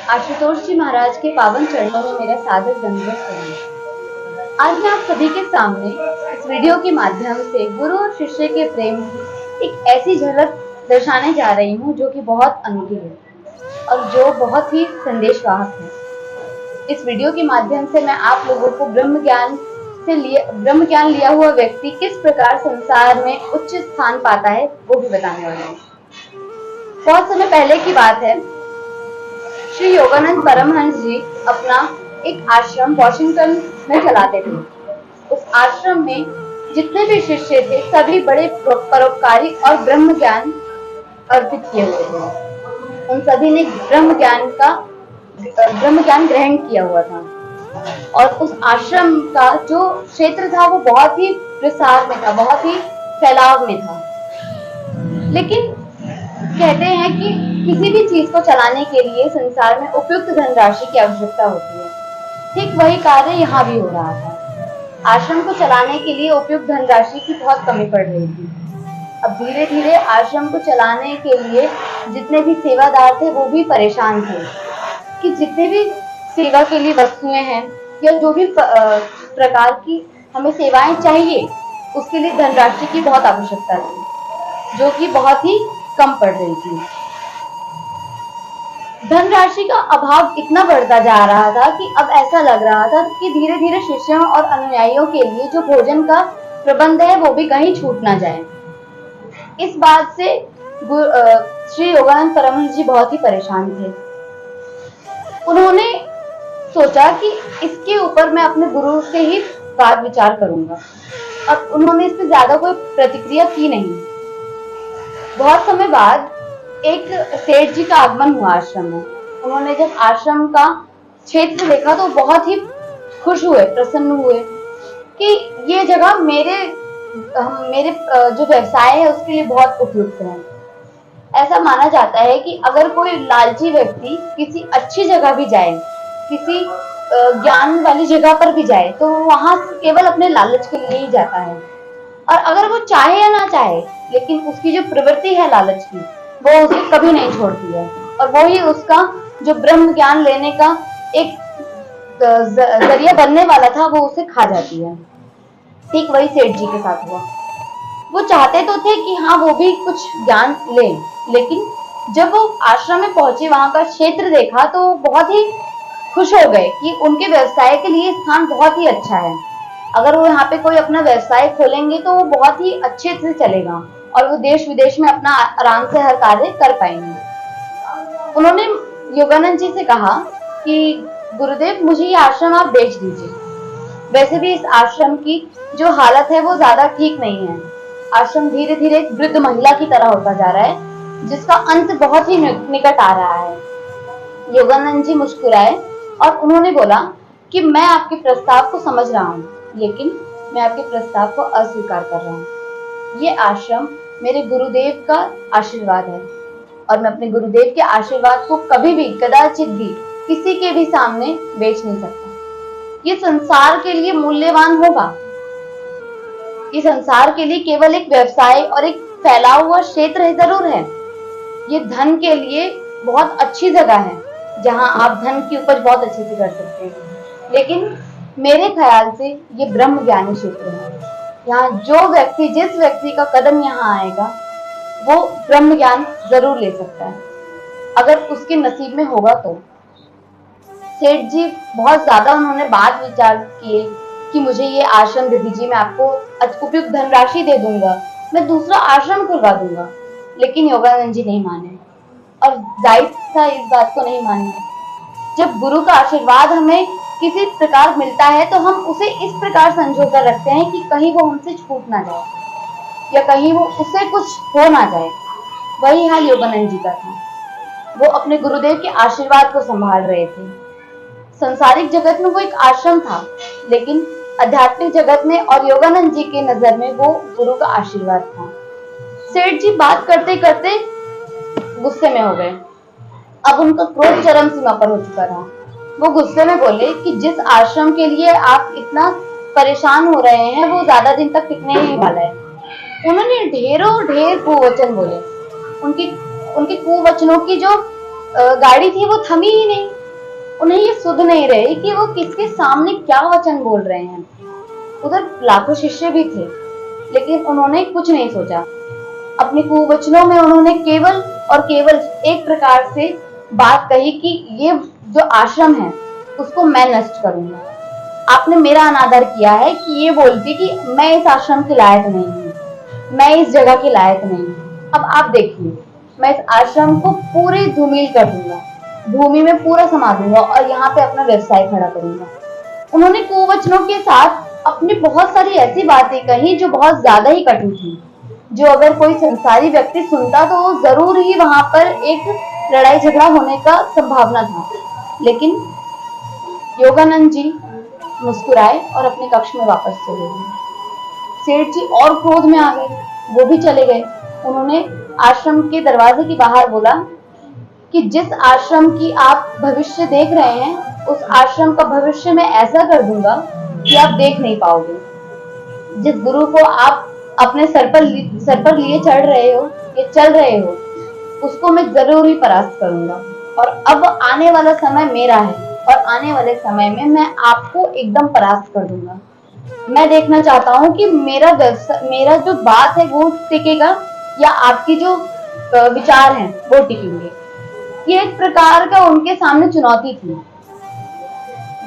आशुतोष जी महाराज के पावन चरणों में मेरा सादर दंडवत प्रणाम। आज मैं आप सभी के सामने इस वीडियो के माध्यम से गुरु और शिष्य के प्रेम की एक ऐसी झलक दर्शाने जा रही हूँ जो कि बहुत अनूठी है और जो बहुत ही संदेशवाहक है। इस वीडियो के माध्यम से मैं आप लोगों को ब्रह्म ज्ञान लिया हुआ व्यक्ति किस प्रकार संसार में उच्च स्थान पाता है वो भी बताने वाली हूँ। बहुत समय पहले की बात है, श्री योगानंद परमहंस जी अपना एक आश्रम वॉशिंगटन में चलाते थे। उस आश्रम में जितने भी शिष्य थे सभी बड़े परोपकारी और ब्रह्म ज्ञान अर्पित किए हुए थे। उन सभी ने ब्रह्म ज्ञान ग्रहण किया हुआ था और उस आश्रम का जो क्षेत्र था वो बहुत ही प्रसार में था, बहुत ही फैलाव में था। लेकिन कहते हैं कि किसी भी चीज को चलाने के लिए संसार में उपयुक्त धनराशि की आवश्यकता होती है। ठीक वही कार्य यहाँ भी हो रहा था। आश्रम को चलाने के लिए उपयुक्त धनराशि की बहुत कमी पड़ रही थी। अब धीरे धीरे आश्रम को चलाने के लिए जितने भी सेवादार थे वो भी परेशान थे कि जितने भी सेवा के लिए वस्तुएं हैं या जो भी प्रकार की हमें सेवाएं चाहिए उसके लिए धनराशि की बहुत आवश्यकता थी, जो कि बहुत ही कम पड़ रही थी। धनराशि का अभाव इतना बढ़ता जा रहा था कि अब ऐसा लग रहा था कि धीरे धीरे शिष्यों और अनुयायियों के लिए जो भोजन का प्रबंध है वो भी कहीं छूट ना जाए। इस बात से श्री योगानंद परमहंस जी बहुत ही परेशान थे। उन्होंने सोचा कि इसके ऊपर मैं अपने गुरु से ही बात विचार करूंगा और उन्होंने इस पर ज्यादा कोई प्रतिक्रिया की नहीं। बहुत समय बाद एक सेठ जी का आगमन हुआ आश्रम में। उन्होंने जब आश्रम का क्षेत्र देखा तो बहुत ही खुश हुए, प्रसन्न हुए कि ये जगह मेरे जो व्यवसाय है उसके लिए बहुत उपयुक्त है। ऐसा माना जाता है कि अगर कोई लालची व्यक्ति किसी अच्छी जगह भी जाए, किसी ज्ञान वाली जगह पर भी जाए तो वहां केवल अपने लालच के लिए ही जाता है और अगर वो चाहे या ना चाहे लेकिन उसकी जो प्रवृत्ति है लालच की वो उसे कभी नहीं छोड़ती है और वो ही उसका जो ब्रह्म ज्ञान लेने का एक जरिया बनने वाला था वो उसे खा जाती है। ठीक वही सेठ जी के साथ हुआ। वो चाहते तो थे कि हाँ वो भी कुछ ज्ञान ले, लेकिन जब वो आश्रम में पहुंचे वहां का क्षेत्र देखा तो बहुत ही खुश हो गए कि उनके व्यवसाय के लिए स्थान बहुत ही अच्छा है। अगर वो यहाँ पे कोई अपना व्यवसाय खोलेंगे तो वो बहुत ही अच्छे से चलेगा और वो देश विदेश में अपना आराम से हर कार्य कर पाएंगे। उन्होंने योगानंद जी से कहा कि गुरुदेव मुझे ये आश्रम आप बेच दीजिए। वैसे भी इस आश्रम की जो हालत है वो ज्यादा ठीक नहीं है। आश्रम धीरे धीरे एक वृद्ध महिला की तरह होता जा रहा है जिसका अंत बहुत ही निकट आ रहा है। योगानंद जी मुस्कुराए और उन्होंने बोला कि मैं आपके प्रस्ताव को समझ रहा हूँ, लेकिन मैं आपके प्रस्ताव को अस्वीकार कर रहा हूँ। ये आश्रम मेरे गुरुदेव का आशीर्वाद है और मैं अपने गुरुदेव के आशीर्वाद को कभी भी कदाचित भी किसी के भी सामने बेच नहीं सकता। ये संसार के लिए मूल्यवान होगा, ये संसार के लिए केवल एक व्यवसाय और एक फैला हुआ क्षेत्र जरूर है। ये धन के लिए बहुत अच्छी जगह है जहां आप धन की उपज बहुत अच्छे से कर सकते हैं, लेकिन मेरे ख्याल से ये ब्रह्म ज्ञानी क्षेत्र है। यहाँ जिस व्यक्ति का कदम यहाँ आएगा वो ब्रह्म ज्ञान जरूर ले सकता है, अगर उसके नसीब में होगा तो। सेठ जी बहुत ज्यादा उन्होंने बात विचार किए कि मुझे ये आश्रम दे दीजिए, मैं आपको उपयुक्त धनराशि दे दूंगा, मैं दूसरा आश्रम खुलवा दूंगा। लेकिन योगानंद जी नहीं माने और जाहिर था इस बात को नहीं माने। जब गुरु का आशीर्वाद हमें किसी प्रकार मिलता है तो हम उसे इस प्रकार संजो कर रखते हैं कि कहीं वो हमसे छूट ना जाए या कहीं वो उससे कुछ हो ना जाए। वही हाल योगानंद जी का था। वो अपने गुरुदेव के आशीर्वाद को संभाल रहे थे। संसारिक जगत में वो एक आश्रम था, लेकिन आध्यात्मिक जगत में और योगानंद जी के नजर में वो गुरु का आशीर्वाद था। सेठ जी बात करते करते गुस्से में हो गए। अब उनका क्रोध चरम सीमा पर हो चुका था। वो गुस्से में बोले कि जिस आश्रम के लिए आप इतना परेशान हो रहे हैं वो ज्यादा दिन तक टिकने ही वाला है। उन्होंने ढेर कुवचन बोले। उनके कुवचनों की जो गाड़ी थी वो थमी ही नहीं। उन्हें ये सुध नहीं रहे कि वो किसके सामने क्या वचन बोल रहे हैं। उधर लाखों शिष्य भी थे, लेकिन उन्होंने कुछ नहीं सोचा। अपने कुवचनों में उन्होंने केवल और केवल एक प्रकार से बात कही कि ये जो आश्रम है उसको मैं नष्ट करूंगा। आपने मेरा अनादर किया है कि ये बोल के कि मैं इस आश्रम के लायक नहीं हूँ, मैं इस जगह के लायक नहीं हूँ। अब आप देखिए, मैं इस आश्रम को पूरी धूमिल कर दूंगा, भूमि में पूरा समा दूंगा और यहाँ पे अपना व्यवसाय खड़ा करूंगा। उन्होंने कुवचनों के साथ अपनी बहुत सारी ऐसी बातें कही जो बहुत ज्यादा ही कटु थी, जो अगर कोई संसारी व्यक्ति सुनता तो वो जरूर ही वहां पर एक लड़ाई झगड़ा होने का संभावना था। लेकिन योगानंद जी मुस्कुराए और अपने कक्ष में वापस चले गए। सेठ जी और क्रोध में आ गए, वो भी चले गए। उन्होंने आश्रम के दरवाजे के बाहर बोला कि जिस आश्रम की आप भविष्य देख रहे हैं उस आश्रम का भविष्य मैं ऐसा कर दूंगा कि आप देख नहीं पाओगे। जिस गुरु को आप अपने सर पर लिए चढ़ रहे हो या चल रहे हो, उसको मैं जरूर ही परास्त करूंगा। और अब आने वाला समय मेरा है और आने वाले समय में मैं आपको एकदम परास्त कर दूंगा। मैं देखना चाहता हूँ कि मेरा जो बात है वो टिकेगा या आपकी जो विचार हैं वो टिकेंगे। ये एक प्रकार का उनके सामने चुनौती थी।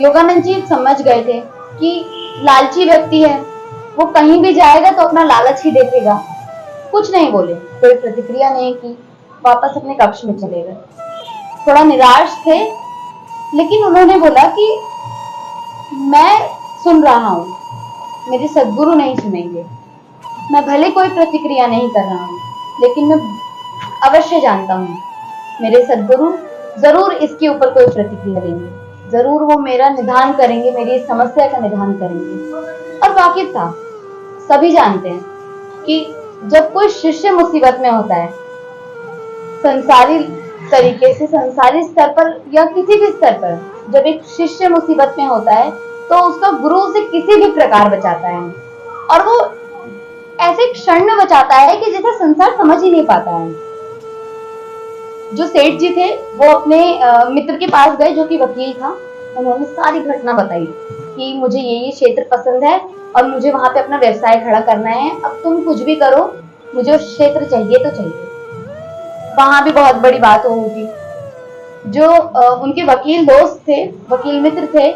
योगानंद जी समझ गए थे कि लालची व्यक्ति है, वो कहीं भी जाएगा तो अपना लालच ही देखेगा। कुछ नहीं बोले, कोई प्रतिक्रिया नहीं की, वापस अपने कक्ष में चले गए। थोड़ा निराश थे, लेकिन उन्होंने बोला कि मैं सुन रहा हूँ, मेरे सद्गुरु नहीं सुनेंगे। मैं भले कोई प्रतिक्रिया नहीं कर रहा हूँ, लेकिन मैं अवश्य जानता हूँ मेरे सद्गुरु जरूर इसके ऊपर कोई प्रतिक्रिया देंगे, जरूर वो मेरा निदान करेंगे, मेरी इस समस्या का निदान करेंगे। और वाकिफ था, सभी जानते हैं कि जब कोई शिष्य मुसीबत में होता है, संसारी तरीके से, संसारी स्तर पर या किसी भी स्तर पर, जब एक शिष्य मुसीबत में होता है तो उसका गुरु उसे किसी भी प्रकार बचाता है, और वो ऐसे क्षण में बचाता है कि जिसे संसार समझ ही नहीं पाता है। जो सेठ जी थे वो अपने मित्र के पास गए जो कि वकील था। उन्होंने सारी घटना बताई कि मुझे ये क्षेत्र पसंद है और मुझे वहां पे अपना व्यवसाय खड़ा करना है, अब तुम कुछ भी करो, मुझे उस क्षेत्र चाहिए तो चाहिए। वहां भी बहुत बड़ी बात होगी। जो उनके वकील दोस्त थे, वकील मित्र थे,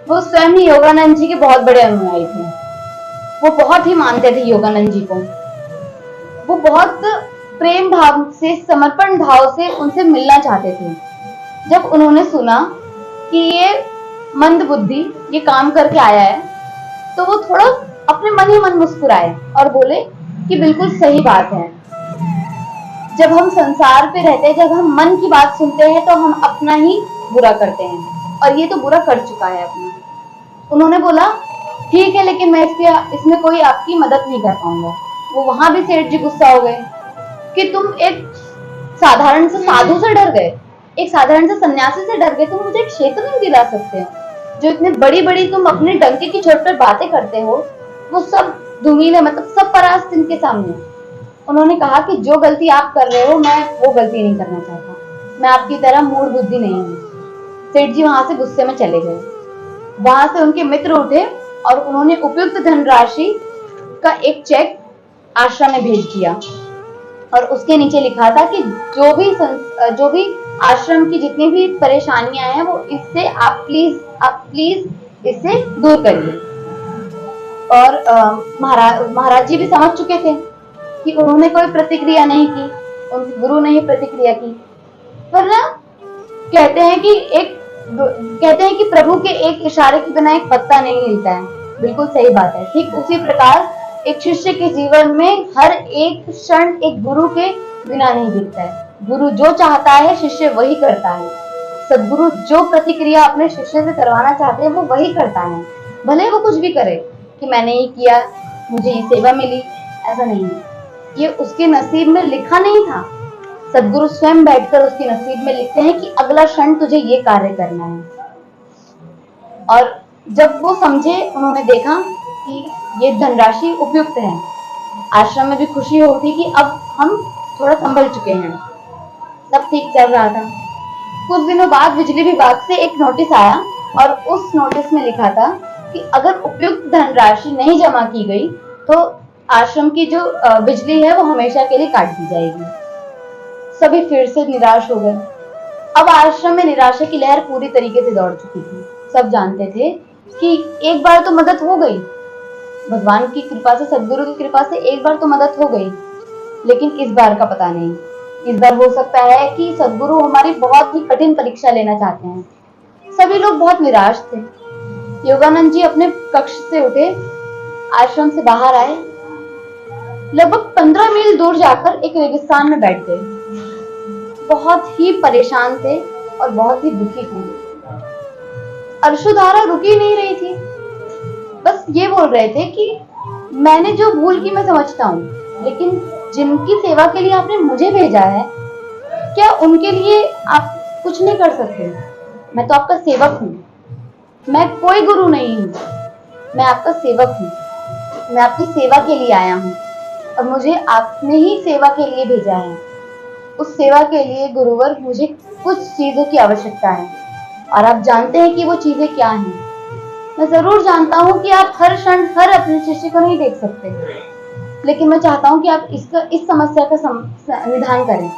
वो स्वयं ही योगानंद जी के बहुत बड़े अनुयायी थे। वो बहुत ही मानते थे योगानंद जी को। वो बहुत प्रेम भाव से, समर्पण भाव से उनसे मिलना चाहते थे। जब उन्होंने सुना कि ये मंद बुद्धि ये काम करके आया है, तो वो थोड़ा अपने मन ही मन मुस्कुराए और बोले कि बिल्कुल सही बात है। जब हम संसार पे रहते हैं, जब हम मन की बात सुनते हैं तो हम अपना ही बुरा करते हैं, और ये तो बुरा कर चुका है अपना। उन्होंने बोला ठीक है, लेकिन मैं इसमें कोई आपकी मदद नहीं कर पाऊंगा। वो वहां भी सेठ जी गुस्सा हो गए कि तुम एक साधारण से साधु से डर गए, एक साधारण से सन्यासी से डर गए, तुम मुझे एक क्षेत्र नहीं दिला सकते हो। जो इतनी बड़ी बड़ी तुम अपने डंके की चोट पर बातें करते हो, वो सब धूमिल है, मतलब सब परास्त इनके सामने। उन्होंने कहा कि जो गलती आप कर रहे हो मैं वो गलती नहीं करना चाहता, मैं आपकी तरह मूढ़ बुद्धि नहीं हूँ। सेठ जी वहां से गुस्से में चले गए। वहां से उनके मित्र उठे और उन्होंने उपयुक्त धनराशि का एक चेक आश्रम में भेज दिया, और उसके नीचे लिखा था कि जो भी आश्रम की जितनी भी परेशानियां हैं वो इससे आप प्लीज इससे दूर करिए। और महाराज जी भी समझ चुके थे कि उन्होंने कोई प्रतिक्रिया नहीं की, उनके गुरु ने ही प्रतिक्रिया की। पर ना कहते हैं कि प्रभु के एक इशारे के बिना एक पत्ता नहीं हिलता है। बिल्कुल सही बात है। ठीक उसी प्रकार एक शिष्य के जीवन में हर एक क्षण एक गुरु के बिना नहीं दिखता है। गुरु जो चाहता है शिष्य वही करता है। सदगुरु जो प्रतिक्रिया अपने शिष्य से करवाना चाहते हैं वो वही करता है, भले वो कुछ भी करे कि मैंने ये किया, मुझे ये सेवा मिली, ऐसा नहीं है। ये उसके नसीब में लिखा नहीं था। सदगुरु स्वयं बैठकर उसके नसीब में लिखते हैं कि अगला क्षण तुझे ये कार्य करना है। और जब वो समझे, उन्होंने देखा कि ये धनराशि उपयुक्त है, आश्रम में भी खुशी होती कि अब हम थोड़ा संभल चुके हैं, सब ठीक चल रहा था। कुछ दिनों बाद बिजली विभाग से एक नोटिस आया और उस नोटिस में लिखा था कि अगर उपयुक्त धनराशि नहीं जमा की गई तो आश्रम की जो बिजली है वो हमेशा के लिए काट दी जाएगी। सभी फिर से निराश हो गए। अब आश्रम में निराशा की लहर पूरी तरीके से दौड़ चुकी थी। सब जानते थे कि एक बार तो मदद हो गई, भगवान की कृपा से, सदगुरु की कृपा से एक बार तो मदद हो गई, लेकिन इस बार का पता नहीं। इस बार हो सकता है कि सदगुरु हमारी बहुत ही कठिन परीक्षा लेना चाहते हैं। सभी लोग बहुत निराश थे। योगानंद जी अपने कक्ष से उठे, आश्रम से बाहर आए, लगभग 15 मील दूर जाकर एक रेगिस्तान में बैठ गए। बहुत ही परेशान थे और बहुत ही दुखी थे। अश्रुधारा रुक ही नहीं रही थी। बस ये बोल रहे थे कि मैंने जो भूल की मैं समझता हूँ, लेकिन जिनकी सेवा के लिए आपने मुझे भेजा है, क्या उनके लिए आप कुछ नहीं कर सकते? मैं तो आपका सेवक हूँ, मैं कोई गुरु नहीं हूँ, मैं आपका सेवक हूँ। मैं आपकी सेवा के लिए आया हूँ और मुझे आपने ही सेवा के लिए भेजा है। उस सेवा के लिए गुरुवर मुझे कुछ चीजों की आवश्यकता है और आप जानते हैं कि वो चीजें क्या हैं। मैं जरूर जानता हूँ कि आप हर क्षण हर अपने शिष्य को नहीं देख सकते, लेकिन मैं चाहता हूँ कि आप इस समस्या का निदान करें।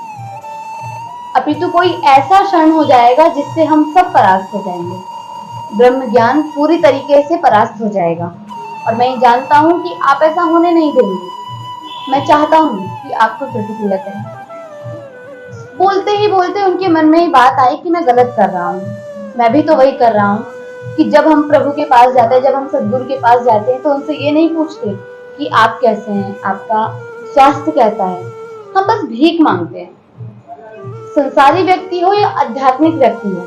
अपितु कोई ऐसा क्षण हो जाएगा जिससे हम सब परास्त हो जाएंगे, ब्रह्म ज्ञान पूरी तरीके से परास्त हो जाएगा और मैं ये जानता हूँ कि आप ऐसा होने नहीं देंगे। मैं चाहता हूँ कि आपको प्रतिक्रिया करें। बोलते ही बोलते उनके मन में ही बात आई कि मैं गलत कर रहा हूँ। मैं भी तो वही कर रहा हूँ कि जब हम प्रभु के पास जाते हैं, जब हम सदगुरु के पास जाते हैं तो उनसे ये नहीं पूछते कि आप कैसे हैं, आपका स्वास्थ्य कैसा है। हम बस भीख मांगते हैं। संसारी व्यक्ति हो या आध्यात्मिक व्यक्ति हो,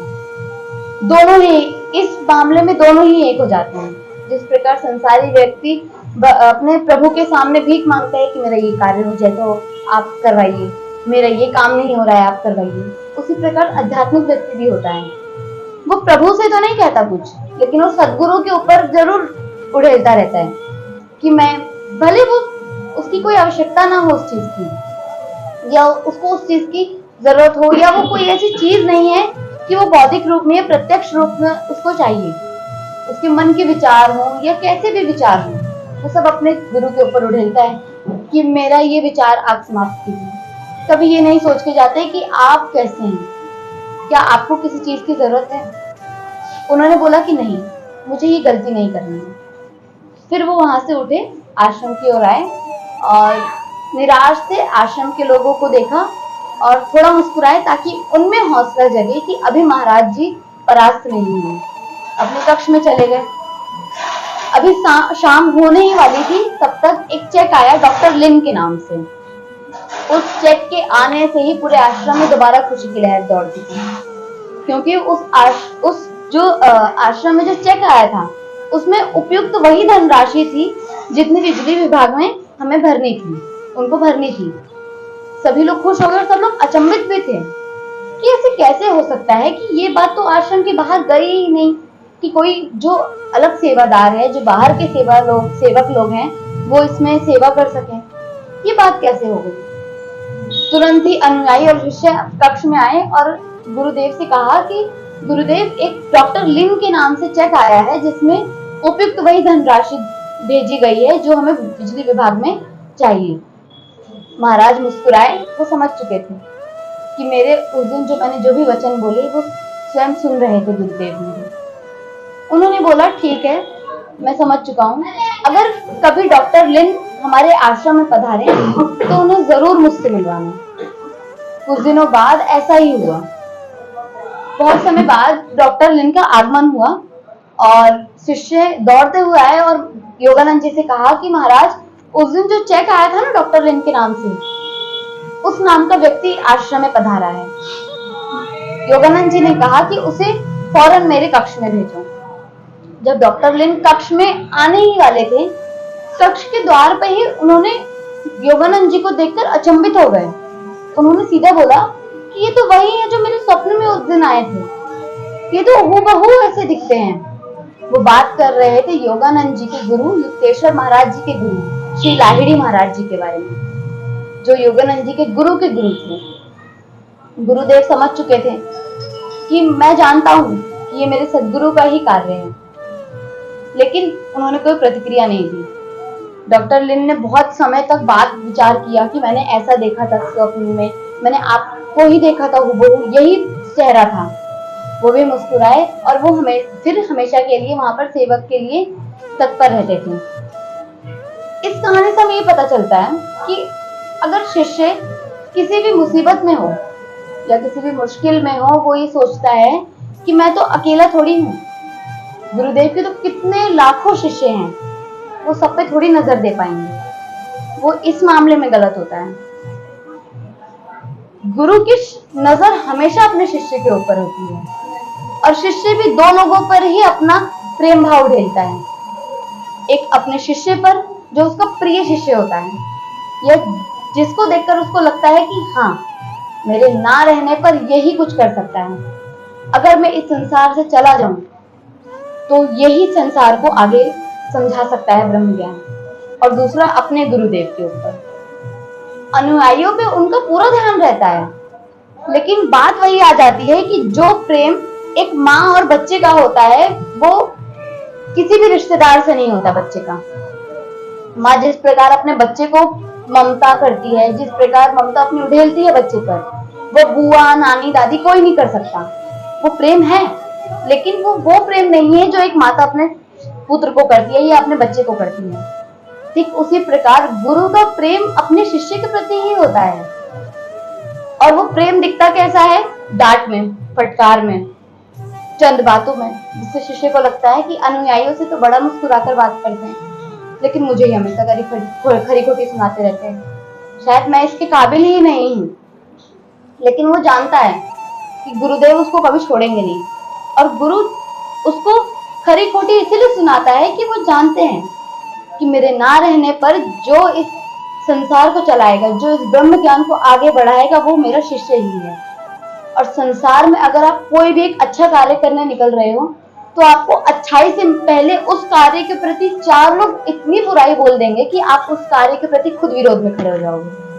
दोनों ही इस मामले में दोनों ही एक हो जाते हैं। जिस प्रकार संसारी व्यक्ति अपने प्रभु के सामने भीख मांगता है कि मेरा ये कार्य हो जाए तो आप करवाइए, मेरा ये काम नहीं हो रहा है आप करवाइए, उसी प्रकार आध्यात्मिक व्यक्ति भी होता है। वो प्रभु से तो नहीं कहता कुछ, लेकिन वो सदगुरु के ऊपर जरूर उड़ेलता रहता है कि मैं, भले वो उसकी कोई आवश्यकता ना हो उस चीज की, या उसको उस चीज की जरूरत हो, या वो कोई ऐसी चीज नहीं है कि वो बौद्धिक रूप में या प्रत्यक्ष रूप में उसको चाहिए, उसके मन के विचार हो या कैसे भी विचार हो, वो सब अपने गुरु के ऊपर उड़ेलता है कि मेरा ये विचार आप समाप्त कीजिए। कभी ये नहीं सोच के जाते कि आप कैसे हैं, क्या आपको किसी चीज की जरूरत है। उन्होंने बोला कि नहीं, मुझे ये गलती नहीं करनी है। फिर वो वहां से उठे, आश्रम की ओर आए और निराश से आश्रम के लोगों को देखा और थोड़ा मुस्कुराए ताकि उनमें हौसला जगे कि अभी महाराज जी परास्त नहीं हुए। अपने कक्ष में चले गए। अभी शाम होने ही वाली थी, तब तक एक चेक आया डॉक्टर लिन के नाम से। उस चेक के आने से ही पूरे आश्रम में दोबारा खुशी की लहर दौड़ चुकी, क्योंकि उस जो आश्रम में जो चेक आया था उसमें उपयुक्त वही धनराशि थी जितनी बिजली विभाग में हमें भरनी थी, उनको भरनी थी। सभी लोग खुश हो गए और सब लोग अचंभित भी थे कि ऐसे कैसे हो सकता है कि ये बात तो आश्रम के बाहर गई ही नहीं, कि कोई जो अलग सेवादार है, जो बाहर के सेवक लोग हैं, वो इसमें सेवा कर सके। ये बात कैसे हो गई? तुरंत ही अनुयायी और शिष्य कक्ष में आए और गुरुदेव से कहा कि गुरुदेव, एक डॉक्टर लिन के नाम से चेक आया है जिसमें उपयुक्त वही धनराशि भेजी गई है जो हमें बिजली विभाग में चाहिए। महाराज मुस्कुराए। वो समझ चुके थे कि मेरे उस दिन मैंने जो भी वचन बोले वो स्वयं सुन रहे थे गुरुदेव मेरे। उन्होंने बोला, ठीक है, मैं समझ चुका हूँ। अगर कभी डॉक्टर लिन हमारे आश्रम में पधारे तो उन्हें जरूर मुझसे मिलवाना। कुछ दिनों बाद ऐसा ही हुआ। बहुत समय बाद डॉक्टर लिन का आगमन हुआ और शिष्य दौड़ते हुए आए और योगानंद जी से कहा कि महाराज, उस दिन जो चेक आया था ना डॉक्टर लिन के नाम से, उस नाम का व्यक्ति आश्रम में पधारा है। योगानंद जी ने कहा कि उसे फौरन मेरे कक्ष में भेजो। जब डॉक्टर लिन कक्ष में आने ही वाले थे, कक्ष के द्वार पर ही उन्होंने योगानंद जी को देखकर अचंभित हो गए। उन्होंने सीधा बोला कि ये तो वही है जो मेरे स्वप्न में उस दिन आए थे, ये तो हूबहू ऐसे दिखते हैं। वो बात कर रहे थे योगानंद जी के गुरु युक्तेश्वर महाराज जी के गुरु श्री लाहिड़ी महाराज जी के बारे में, जो योगानंद जी के गुरु थे। गुरुदेव समझ चुके थे कि मैं जानता हूँ कि ये मेरे सद्गुरु का ही कार्य है, लेकिन उन्होंने कोई प्रतिक्रिया नहीं दी। डॉक्टर लिन ने बहुत समय तक बात विचार किया कि मैंने ऐसा देखा था स्वप्न में, मैंने आपको ही देखा था, हुबहू यही चेहरा था। वो भी मुस्कुराए और वो फिर हमेशा के लिए वहां पर सेवक के लिए तत्पर रहते थे। इस कहानी से हमें ये पता चलता है कि अगर शिष्य किसी भी मुसीबत में हो या किसी भी मुश्किल में हो, वो ये सोचता है कि मैं तो अकेला थोड़ी हूँ, गुरुदेव के तो कितने लाखों शिष्य हैं, वो सब पे थोड़ी नजर दे पाएंगे। वो इस मामले में गलत होता है। गुरु की नजर हमेशा अपने शिष्य के ऊपर होती है, और शिष्य भी दो लोगों पर ही अपना प्रेम भाव ढेलता है। एक अपने शिष्य पर जो उसका प्रिय शिष्य होता है, या जिसको देखकर उसको लगता है कि हाँ, मेरे ना रहने पर यही कुछ कर सकता है, अगर मैं इस संसार से चला जाऊं तो यही संसार को आगे समझा सकता है ब्रह्म ज्ञान। और दूसरा अपने गुरुदेव के ऊपर अनुयायियों पे उनका पूरा ध्यान रहता है, लेकिन बात वही आ जाती है कि जो प्रेम एक माँ और बच्चे का होता है, वो किसी भी रिश्तेदार से नहीं होता। बच्चे का माँ जिस प्रकार अपने बच्चे को ममता करती है, जिस प्रकार ममता अपनी उड़ेलती है बच्चे पर, वो बुआ, नानी, दादी कोई नहीं कर सकता। वो प्रेम है, लेकिन वो प्रेम नहीं है जो एक माता अपने पुत्र को करती है या अपने बच्चे को करती है। ठीक उसी प्रकार गुरु का प्रेम अपने शिष्य के प्रति ही होता है, और वो प्रेम दिखता कैसा है? डांट में, फटकार में, चंद बातों में, जिससे शिष्य को लगता है कि अनुयायियों से तो बड़ा मुस्कुराकर बात करते हैं, लेकिन मुझे ही हमेशा खरी खोटी सुनाते रहते हैं, शायद मैं इसके काबिल ही नहीं हूँ। लेकिन वो जानता है कि गुरुदेव उसको कभी छोड़ेंगे नहीं, और गुरु उसको खरी खोटी इसीलिए सुनाता है कि वो जानते हैं कि मेरे ना रहने पर जो इस संसार को चलाएगा, जो इस ब्रह्म ज्ञान को आगे बढ़ाएगा, वो मेरा शिष्य ही है। और संसार में अगर आप कोई भी एक अच्छा कार्य करने निकल रहे हो, तो आपको अच्छाई से पहले उस कार्य के प्रति 4 लोग इतनी बुराई बोल देंगे कि आप उस कार्य के प्रति खुद विरोध में खड़े हो जाओगे।